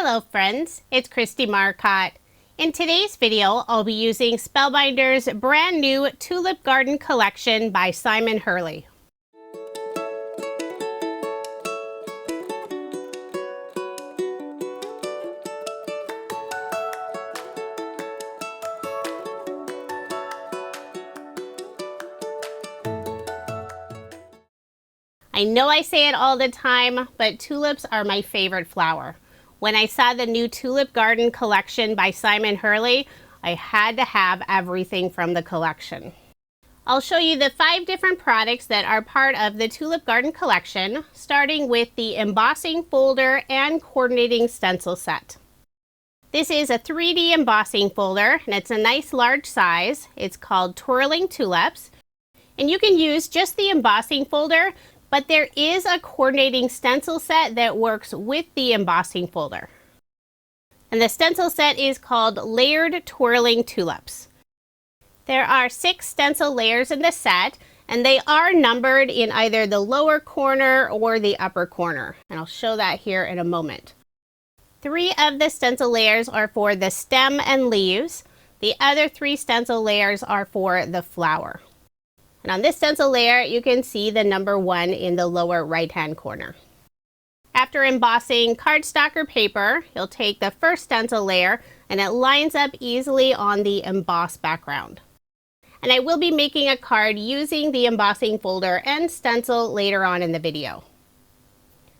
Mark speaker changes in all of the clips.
Speaker 1: Hello friends, it's Kristie Marcotte. In today's video, I'll be using Spellbinders' brand new Tulip Garden collection by Simon Hurley. I know I say it all the time, but tulips are my favorite flower. When I saw the new Tulip Garden collection by Simon Hurley, I had to have everything from the collection. I'll show you the 5 different products that are part of the Tulip Garden collection, starting with the embossing folder and coordinating stencil set. This is a 3D embossing folder, and it's a nice large size. It's called Twirling Tulips, and you can use just the embossing folder, but there is a coordinating stencil set that works with the embossing folder. And the stencil set is called Layered Twirling Tulips. There are 6 stencil layers in the set, and they are numbered in either the lower corner or the upper corner. And I'll show that here in a moment. 3 of the stencil layers are for the stem and leaves. The other 3 stencil layers are for the flower. And on this stencil layer, you can see the number 1 in the lower right-hand corner. After embossing cardstock or paper, you'll take the first stencil layer and it lines up easily on the embossed background. And I will be making a card using the embossing folder and stencil later on in the video.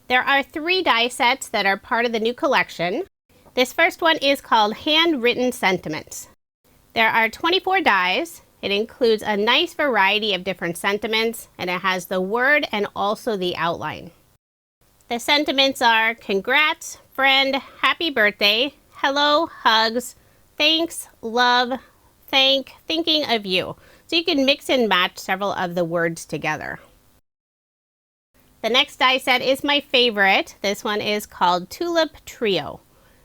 Speaker 1: There are 3 die sets that are part of the new collection. This first one is called Handwritten Sentiments. There are 24 dies. It includes a nice variety of different sentiments, and it has the word and also the outline. The sentiments are congrats, friend, happy birthday, hello, hugs, thanks, love, thinking of you. So you can mix and match several of the words together. The next die set is my favorite. This one is called Tulip Trio.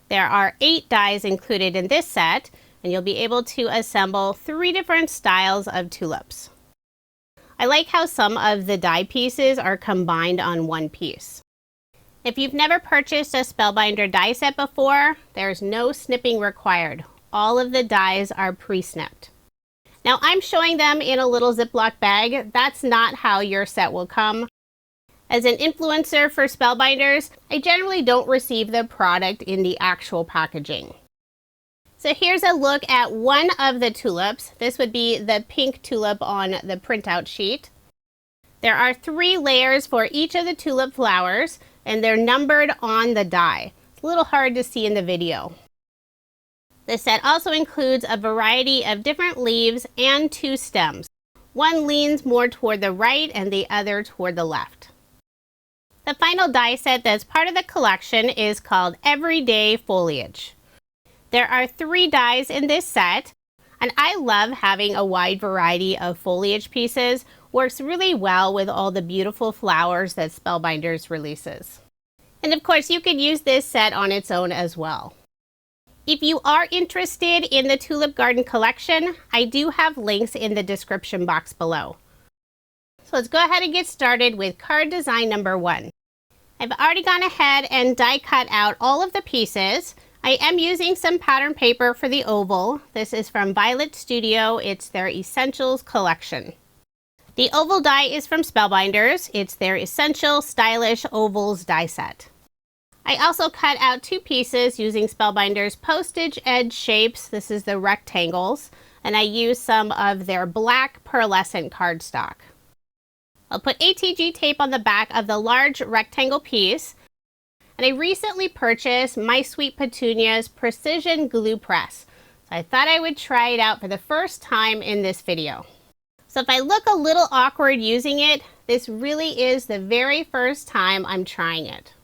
Speaker 1: There are 8 dies included in this set, and you'll be able to assemble 3 different styles of tulips. I like how some of the die pieces are combined on one piece. If you've never purchased a Spellbinder die set before, there's no snipping required. All of the dies are pre-snipped. Now I'm showing them in a little Ziploc bag. That's not how your set will come. As an influencer for Spellbinders, I generally don't receive the product in the actual packaging. So here's a look at one of the tulips. This would be the pink tulip on the printout sheet. There are 3 layers for each of the tulip flowers, and they're numbered on the die. It's a little hard to see in the video. The set also includes a variety of different leaves and 2 stems. One leans more toward the right and the other toward the left. The final die set that's part of the collection is called Everyday Foliage. There are 3 dies in this set, and I love having a wide variety of foliage pieces. Works really well with all the beautiful flowers that Spellbinders releases. And of course, you could use this set on its own as well. If you are interested in the Tulip Garden collection, I do have links in the description box below. So let's go ahead and get started with card design number 1. I've already gone ahead and die cut out all of the pieces. I am using some pattern paper for the oval. This is from Violet Studio. It's their Essentials collection. The oval die is from Spellbinders. It's their Essential Stylish Ovals die set. I also cut out 2 pieces using Spellbinders Postage edge shapes. This is the rectangles, and I used some of their black pearlescent cardstock. I'll put ATG tape on the back of the large rectangle piece. And I recently purchased My Sweet Petunia's Precision Glue Press. So I thought I would try it out for the first time in this video. So if I look a little awkward using it, this really is the very first time I'm trying it.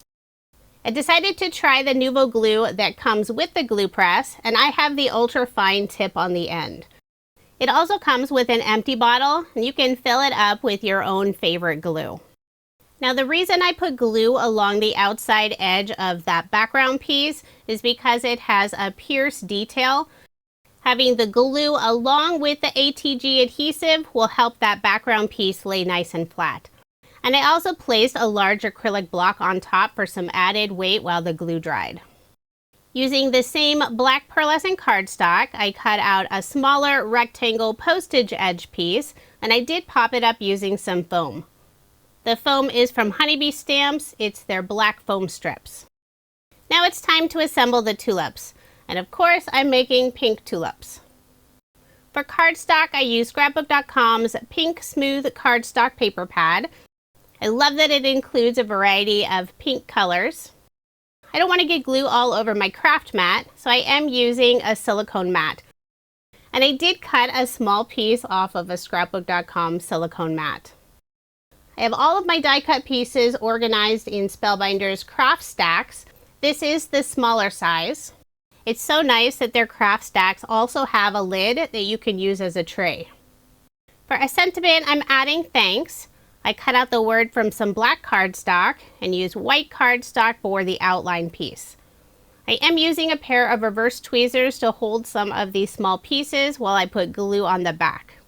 Speaker 1: I decided to try the Nuvo glue that comes with the glue press, and I have the ultra fine tip on the end. It also comes with an empty bottle, and you can fill it up with your own favorite glue. Now the reason I put glue along the outside edge of that background piece is because it has a pierced detail. Having the glue along with the ATG adhesive will help that background piece lay nice and flat. And I also placed a large acrylic block on top for some added weight while the glue dried. Using the same black pearlescent cardstock, I cut out a smaller rectangle postage edge piece, and I did pop it up using some foam. The foam is from Honeybee Stamps. It's their black foam strips. Now it's time to assemble the tulips, and of course I'm making pink tulips. For cardstock, I use Scrapbook.com's pink smooth cardstock paper pad. I love that it includes a variety of pink colors. I don't want to get glue all over my craft mat, so I am using a silicone mat. And I did cut a small piece off of a Scrapbook.com silicone mat. I have all of my die cut pieces organized in Spellbinders craft stacks. This is the smaller size. It's so nice that their craft stacks also have a lid that you can use as a tray. For a sentiment, I'm adding thanks. I cut out the word from some black cardstock and used white cardstock for the outline piece. I am using a pair of reverse tweezers to hold some of these small pieces while I put glue on the back.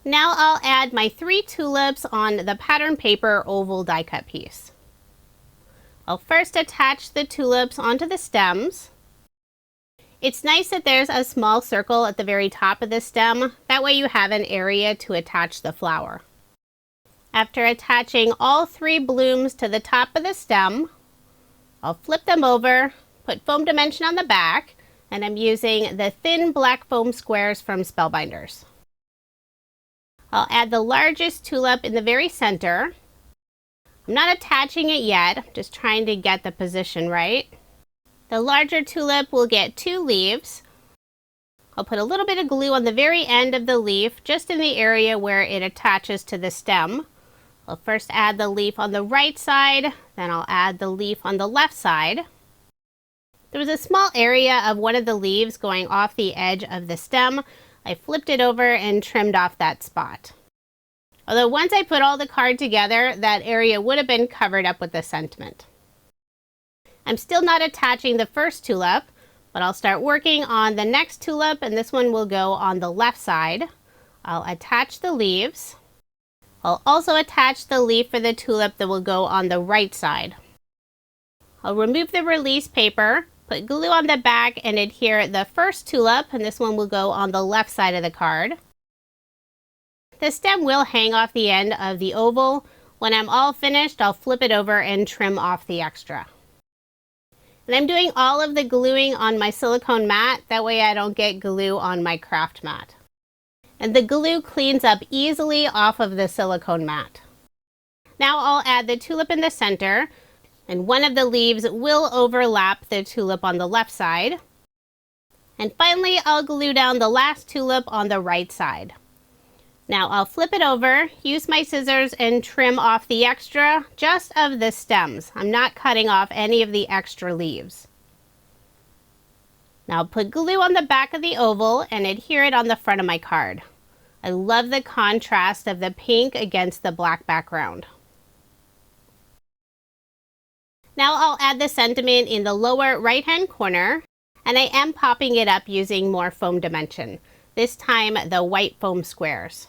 Speaker 1: Now I'll add my 3 tulips on the pattern paper oval die cut piece. I'll first attach the tulips onto the stems. It's nice that there's a small circle at the very top of the stem. That way you have an area to attach the flower. After attaching all 3 blooms to the top of the stem, I'll flip them over, put foam dimension on the back, and I'm using the thin black foam squares from Spellbinders. I'll add the largest tulip in the very center. I'm not attaching it yet, I'm just trying to get the position right. The larger tulip will get 2 leaves. I'll put a little bit of glue on the very end of the leaf, just in the area where it attaches to the stem. I'll first add the leaf on the right side, then I'll add the leaf on the left side. There was a small area of one of the leaves going off the edge of the stem. I flipped it over and trimmed off that spot. Although once I put all the card together, that area would have been covered up with the sentiment. I'm still not attaching the first tulip, but I'll start working on the next tulip, and this one will go on the left side. I'll attach the leaves. I'll also attach the leaf for the tulip that will go on the right side. I'll remove the release paper, put glue on the back, and adhere the first tulip, and this one will go on the left side of the card. The stem will hang off the end of the oval. When I'm all finished, I'll flip it over and trim off the extra. And I'm doing all of the gluing on my silicone mat, that way I don't get glue on my craft mat. And the glue cleans up easily off of the silicone mat. Now I'll add the tulip in the center, and one of the leaves will overlap the tulip on the left side. And finally, I'll glue down the last tulip on the right side. Now I'll flip it over, use my scissors, and trim off the extra just of the stems. I'm not cutting off any of the extra leaves. Now I'll put glue on the back of the oval and adhere it on the front of my card. I love the contrast of the pink against the black background. Now I'll add the sentiment in the lower right hand corner, and I am popping it up using more foam dimension, this time the white foam squares.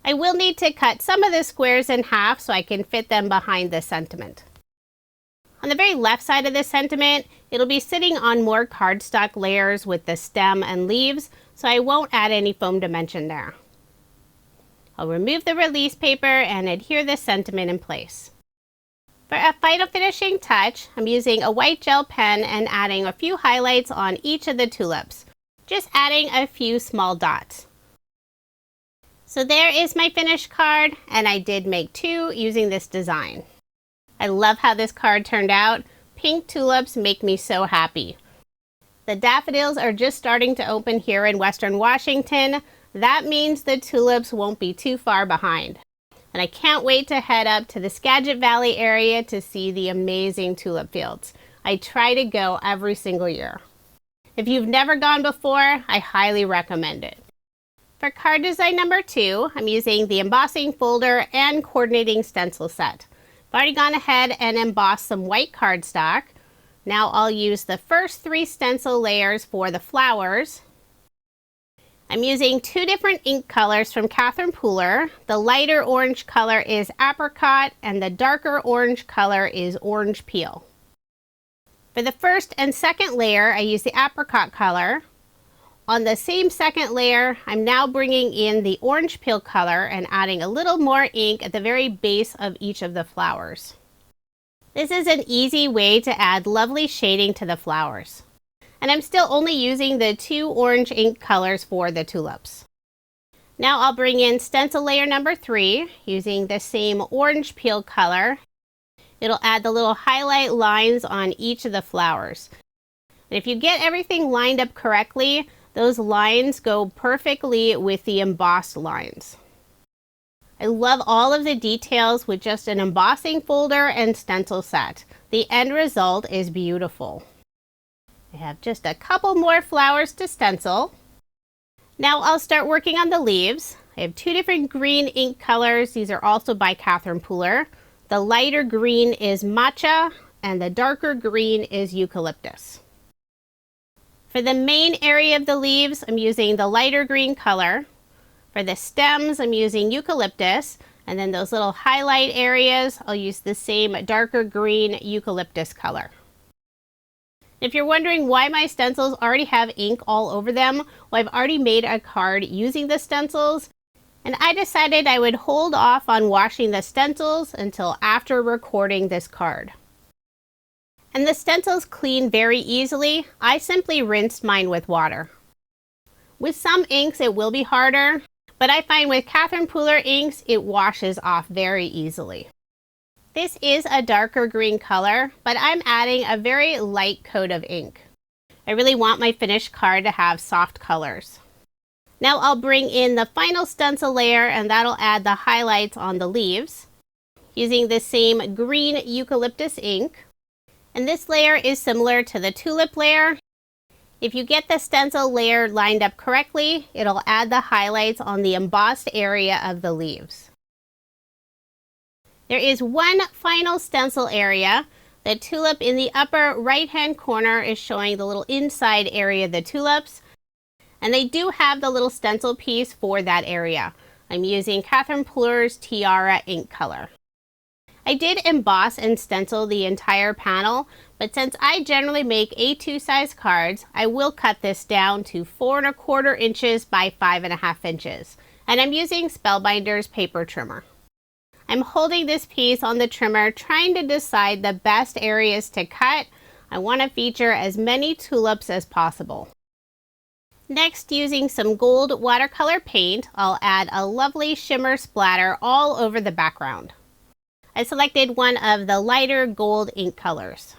Speaker 1: I will need to cut some of the squares in half so I can fit them behind the sentiment. On the very left side of the sentiment, it'll be sitting on more cardstock layers with the stem and leaves, so I won't add any foam dimension there. I'll remove the release paper and adhere the sentiment in place. For a final finishing touch, I'm using a white gel pen and adding a few highlights on each of the tulips, just adding a few small dots. So there is my finished card, and I did make 2 using this design. I love how this card turned out. Pink tulips make me so happy. The daffodils are just starting to open here in Western Washington. That means the tulips won't be too far behind. And I can't wait to head up to the Skagit Valley area to see the amazing tulip fields. I try to go every single year. If you've never gone before, I highly recommend it. For card design number 2, I'm using the embossing folder and coordinating stencil set. I've already gone ahead and embossed some white cardstock. Now I'll use the first 3 stencil layers for the flowers. I'm using 2 different ink colors from Catherine Pooler. The lighter orange color is Apricot and the darker orange color is Orange Peel. For the first and second layer, I use the apricot color. On the same second layer, I'm now bringing in the orange peel color and adding a little more ink at the very base of each of the flowers. This is an easy way to add lovely shading to the flowers. And I'm still only using the 2 orange ink colors for the tulips. Now I'll bring in stencil layer number 3 using the same orange peel color. It'll add the little highlight lines on each of the flowers. And if you get everything lined up correctly, those lines go perfectly with the embossed lines. I love all of the details with just an embossing folder and stencil set. The end result is beautiful. I have just a couple more flowers to stencil. Now I'll start working on the leaves. I have 2 different green ink colors. These are also by Catherine Pooler. The lighter green is matcha and the darker green is eucalyptus. For the main area of the leaves, I'm using the lighter green color. For the stems, I'm using eucalyptus, and then those little highlight areas, I'll use the same darker green eucalyptus color. If you're wondering why my stencils already have ink all over them, well, I've already made a card using the stencils, and I decided I would hold off on washing the stencils until after recording this card. And the stencils clean very easily. I simply rinsed mine with water. With some inks it will be harder, but I find with Catherine Pooler inks it washes off very easily. This is a darker green color, but I'm adding a very light coat of ink. I really want my finished card to have soft colors. Now I'll bring in the final stencil layer and that'll add the highlights on the leaves using the same green eucalyptus ink. And this layer is similar to the tulip layer. If you get the stencil layer lined up correctly, it'll add the highlights on the embossed area of the leaves. There is one final stencil area. The tulip in the upper right hand corner is showing the little inside area of the tulips. And they do have the little stencil piece for that area. I'm using Catherine Pooler's Tiara ink color. I did emboss and stencil the entire panel, but since I generally make A2 size cards, I will cut this down to 4 1/4 inches by 5 1/2 inches. And I'm using Spellbinders paper trimmer. I'm holding this piece on the trimmer, trying to decide the best areas to cut. I want to feature as many tulips as possible. Next, using some gold watercolor paint, I'll add a lovely shimmer splatter all over the background. I selected one of the lighter gold ink colors.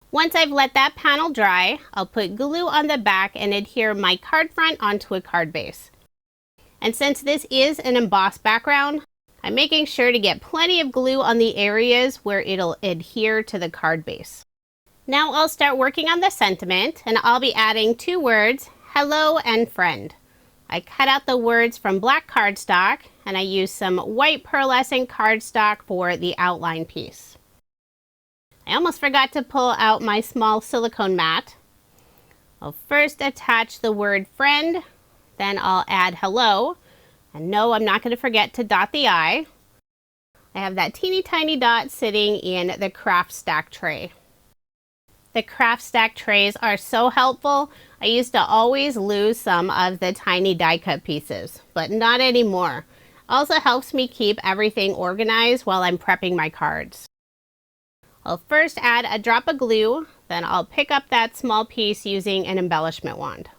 Speaker 1: Once I've let that panel dry, I'll put glue on the back and adhere my card front onto a card base. And since this is an embossed background, I'm making sure to get plenty of glue on the areas where it'll adhere to the card base. Now I'll start working on the sentiment, and I'll be adding 2 words, hello and friend. I cut out the words from black cardstock, and I used some white pearlescent cardstock for the outline piece. I almost forgot to pull out my small silicone mat. I'll first attach the word friend, then I'll add hello. And no, I'm not going to forget to dot the I. I have that teeny tiny dot sitting in the craft stack tray. The craft stack trays are so helpful. I used to always lose some of the tiny die cut pieces, but not anymore. Also helps me keep everything organized while I'm prepping my cards. I'll first add a drop of glue, then I'll pick up that small piece using an embellishment wand.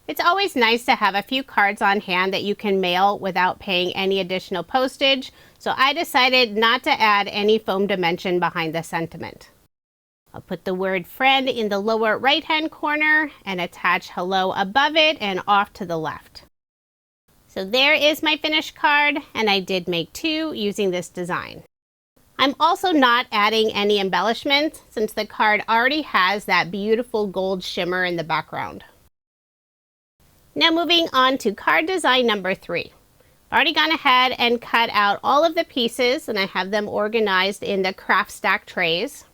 Speaker 1: It's always nice to have a few cards on hand that you can mail without paying any additional postage, so I decided not to add any foam dimension behind the sentiment. I'll put the word friend in the lower right hand corner and attach hello above it and off to the left. So there is my finished card, and I did make 2 using this design. I'm also not adding any embellishments since the card already has that beautiful gold shimmer in the background. Now moving on to card design number 3. I've already gone ahead and cut out all of the pieces, and I have them organized in the craft stack trays.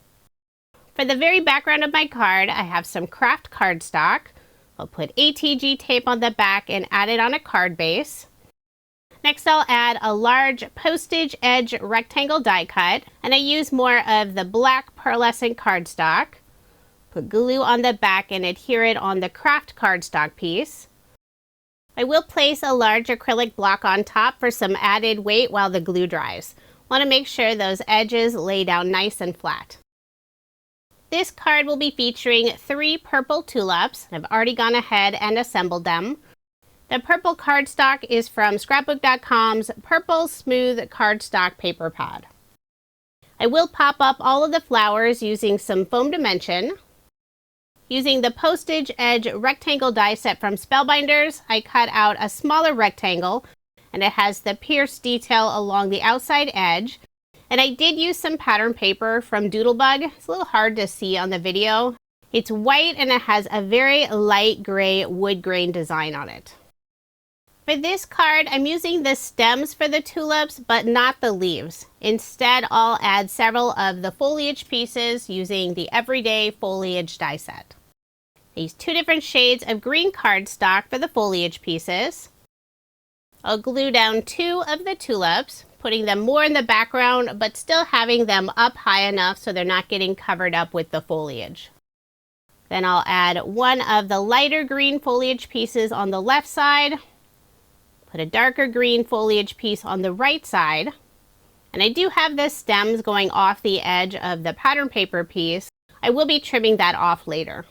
Speaker 1: For the very background of my card, I have some craft cardstock. I'll put ATG tape on the back and add it on a card base. Next, I'll add a large postage edge rectangle die cut, and I use more of the black pearlescent cardstock. Put glue on the back and adhere it on the craft cardstock piece. I will place a large acrylic block on top for some added weight while the glue dries. Want to make sure those edges lay down nice and flat. This card will be featuring 3 purple tulips. I've already gone ahead and assembled them. The purple cardstock is from scrapbook.com's Purple Smooth Cardstock Paper Pad. I will pop up all of the flowers using some foam dimension. Using the postage edge rectangle die set from Spellbinders, I cut out a smaller rectangle, and it has the pierced detail along the outside edge. And I did use some pattern paper from Doodlebug. It's a little hard to see on the video. It's white and it has a very light gray wood grain design on it. For this card, I'm using the stems for the tulips, but not the leaves. Instead, I'll add several of the foliage pieces using the Everyday Foliage die set. I use 2 different shades of green cardstock for the foliage pieces. I'll glue down 2 of the tulips, putting them more in the background, but still having them up high enough so they're not getting covered up with the foliage. Then I'll add 1 of the lighter green foliage pieces on the left side. Put a darker green foliage piece on the right side. And I do have the stems going off the edge of the pattern paper piece. I will be trimming that off later.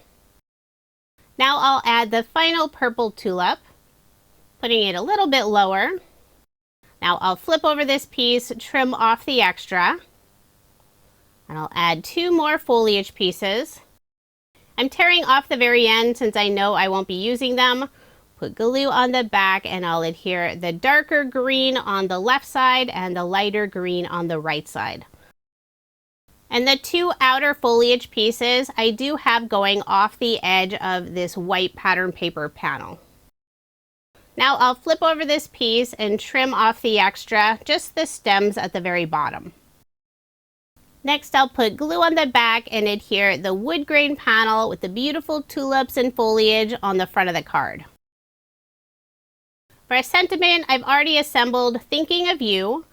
Speaker 1: Now I'll add the final purple tulip, putting it a little bit lower. Now I'll flip over this piece, trim off the extra. And I'll add 2 more foliage pieces. I'm tearing off the very end since I know I won't be using them. Put glue on the back and I'll adhere the darker green on the left side and the lighter green on the right side. And the 2 outer foliage pieces I do have going off the edge of this white pattern paper panel. Now I'll flip over this piece and trim off the extra, just the stems at the very bottom. Next, I'll put glue on the back and adhere the wood grain panel with the beautiful tulips and foliage on the front of the card. For a sentiment, I've already assembled Thinking of You.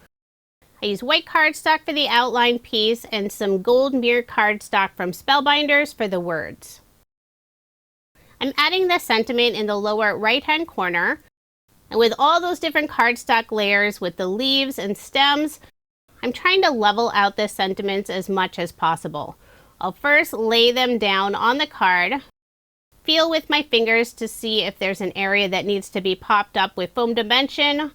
Speaker 1: I use white cardstock for the outline piece and some gold mirror cardstock from Spellbinders for the words. I'm adding the sentiment in the lower right-hand corner. And with all those different cardstock layers with the leaves and stems, I'm trying to level out the sentiments as much as possible. I'll first lay them down on the card. Feel with my fingers to see if there's an area that needs to be popped up with foam dimension.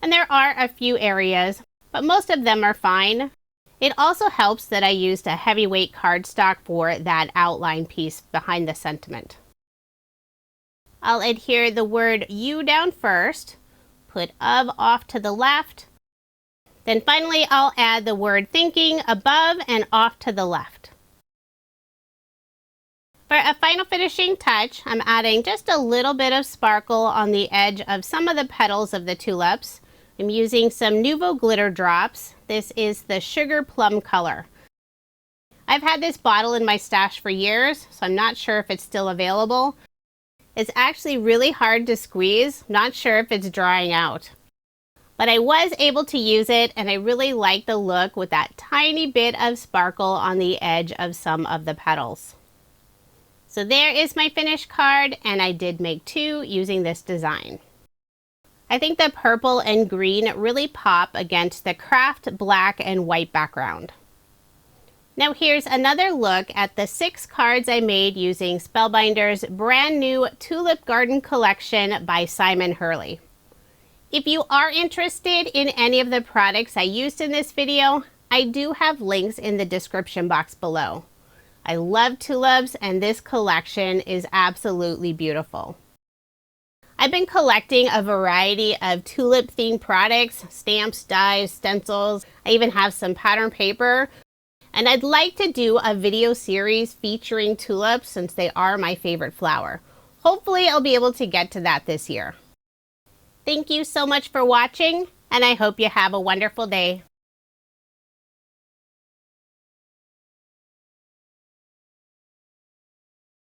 Speaker 1: And there are a few areas, but most of them are fine. It also helps that I used a heavyweight cardstock for that outline piece behind the sentiment. I'll adhere the word you down first, put of off to the left. Then finally I'll add the word thinking above and off to the left. For a final finishing touch, I'm adding just a little bit of sparkle on the edge of some of the petals of the tulips. I'm using some Nuvo glitter drops. This is the Sugar Plum color. I've had this bottle in my stash for years, so I'm not sure if it's still available. It's actually really hard to squeeze, not sure if it's drying out. But I was able to use it and I really like the look with that tiny bit of sparkle on the edge of some of the petals. So there is my finished card, and I did make 2 using this design. I think the purple and green really pop against the craft black and white background. Now here's another look at the 6 cards I made using Spellbinders' brand new Tulip Garden collection by Simon Hurley. If you are interested in any of the products I used in this video, I do have links in the description box below. I love tulips and this collection is absolutely beautiful. I've been collecting a variety of tulip themed products, stamps, dies, stencils. I even have some pattern paper. And I'd like to do a video series featuring tulips since they are my favorite flower. Hopefully I'll be able to get to that this year. Thank you so much for watching, and I hope you have a wonderful day.